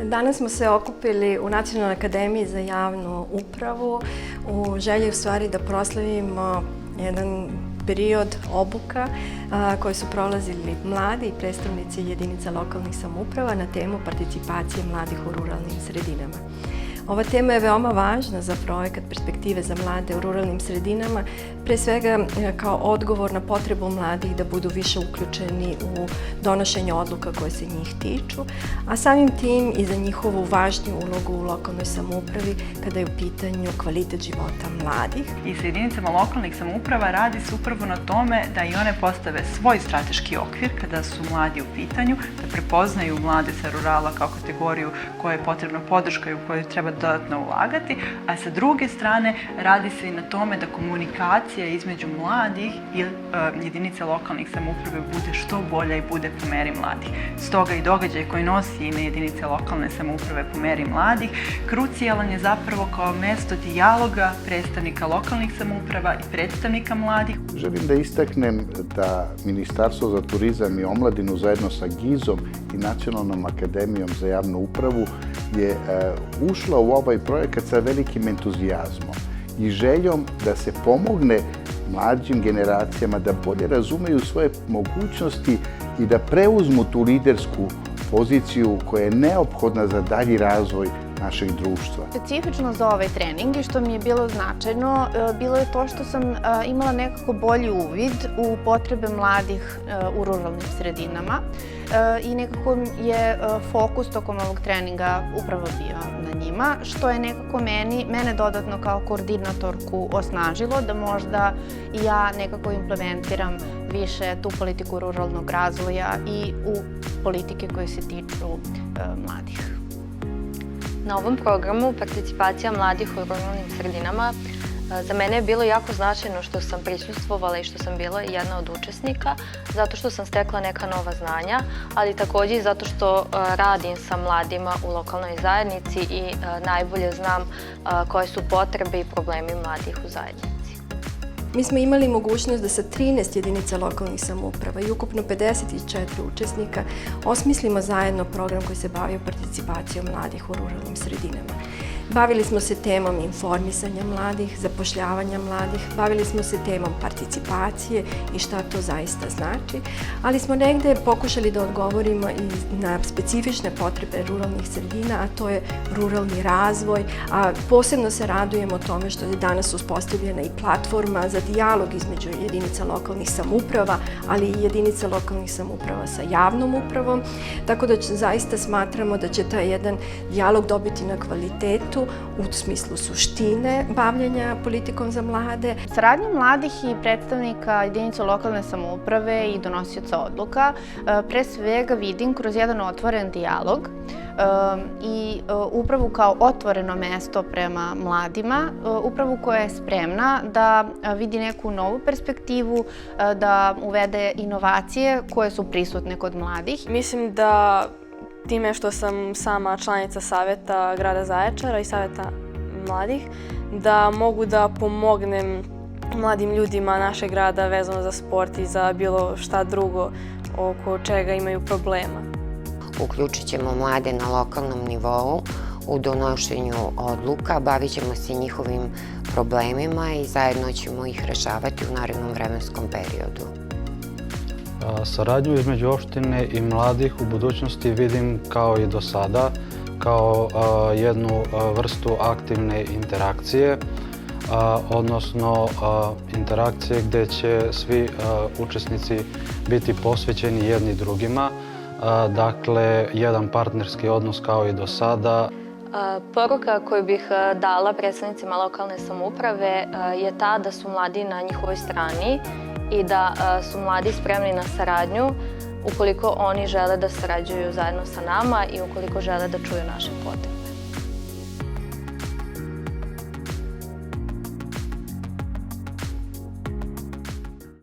Danas smo se okupili u Nacionalnoj akademiji za javnu upravu u želji u stvari da proslavimo jedan period obuka koji su prolazili mladi i predstavnici jedinica lokalnih samouprava na temu participacije mladih u ruralnim sredinama. Ova tema je veoma važna za projekat Perspektive za mlade u ruralnim sredinama, pre svega kao odgovor na potrebu mladih da budu više uključeni u donošenje odluka koje se njih tiču, a samim tim i za njihovu važniju ulogu u lokalnoj samoupravi kada je u pitanju kvalitet života mladih. I sa jedinicama lokalnih samouprava radi se upravo na tome da i one postave svoj strateški okvir kada su mladi u pitanju, da prepoznaju mlade sa rurala kao kategoriju koja je potrebna podrška i u kojoj treba dodatno ulagati, a sa druge strane radi se i na tome da komunikacija između mladih i jedinice lokalnih samouprave bude što bolja i bude po meri mladih. Stoga i događaj koji nosi ime jedinice lokalne samouprave po meri mladih krucijalan je zapravo kao mesto dijaloga predstavnika lokalnih samouprava i predstavnika mladih. Želim da istaknem da Ministarstvo za turizam i omladinu zajedno sa GIZ-om i Nacionalnom akademijom za javnu upravu je ušla u ovaj projekat sa velikim entuzijazmom i željom da se pomogne mlađim generacijama da bolje razumeju svoje mogućnosti i da preuzmu tu lidersku poziciju koja je neophodna za dalji razvoj našeg društva. Specifično za ovaj trening i što mi je bilo značajno, bilo je to što sam imala nekako bolji uvid u potrebe mladih u ruralnim sredinama i nekako je fokus tokom ovog treninga upravo bio na njima, što je nekako mene dodatno kao koordinatorku osnažilo da možda i ja nekako implementiram više tu politiku ruralnog razvoja i u politike koje se tiču mladih. Na ovom programu participacija mladih u ruralnim sredinama za mene je bilo jako značajno što sam prisustvovala i što sam bila jedna od učesnika, zato što sam stekla neka nova znanja, ali takođe i zato što radim sa mladima u lokalnoj zajednici i najbolje znam koje su potrebe i problemi mladih u zajednici. Mi smo imali mogućnost da sa 13 jedinica lokalnih samouprava i ukupno 54 učesnika osmislimo zajedno program koji se bavio participacijom mladih u ruralnim sredinama. Bavili smo se temom informisanja mladih, zapošljavanja mladih, bavili smo se temom participacije i šta to zaista znači, ali smo negde pokušali da odgovorimo i na specifične potrebe ruralnih sredina, a to je ruralni razvoj, a posebno se radujemo tome što je danas uspostavljena i platforma za dijalog između jedinica lokalnih samouprava, ali i jedinica lokalnih samouprava sa javnom upravom, tako da zaista smatramo da će taj jedan dijalog dobiti na kvalitetu u smislu suštine bavljenja politikom za mlade. Saradnja mladih i predstavnika jedinica lokalne samouprave i donosioca odluka pre svega vidim kroz jedan otvoren dijalog i upravu kao otvoreno mesto prema mladima, upravu koja je spremna da vidi neku novu perspektivu, da uvede inovacije koje su prisutne kod mladih. Mislim da time što sam sama članica Saveta grada Zaječara i Saveta mladih, da mogu da pomognem mladim ljudima našeg grada vezano za sport i za bilo šta drugo oko čega imaju problema. Uključit ćemo mlade na lokalnom nivou u donošenju odluka, bavit ćemo se njihovim problemima i zajedno ćemo ih rešavati u narednom vremenskom periodu. Saradnju između opštine i mladih u budućnosti vidim kao i do sada, kao jednu vrstu aktivne interakcije, odnosno interakcije gde će svi učesnici biti posvećeni jedni drugima, dakle jedan partnerski odnos kao i do sada. Poruka koju bih dala predstavnicima lokalne samouprave je ta da su mladi na njihovoj strani i da su mladi spremni na saradnju ukoliko oni žele da sarađuju zajedno sa nama i ukoliko žele da čuju naše potrebe.